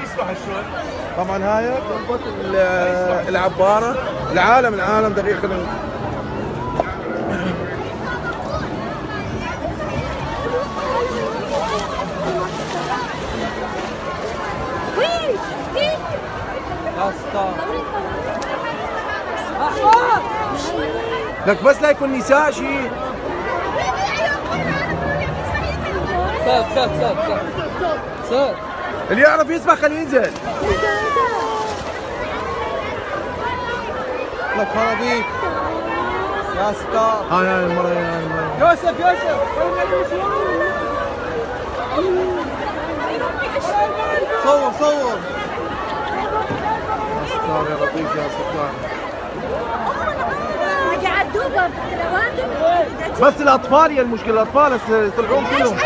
يسمح الشغل. طبعا هاي تربط العباره. العالم دقيقه. لك بس لا يكون نساء شيء. ساب اللي يعرف يسبح خليه ينزل. لك خرابيط يا ستار. هاي المرة يوسف صور يا ستار يا لطيف يا ستار. بس الاطفال هي المشكله. الاطفال طلعوا كلهم.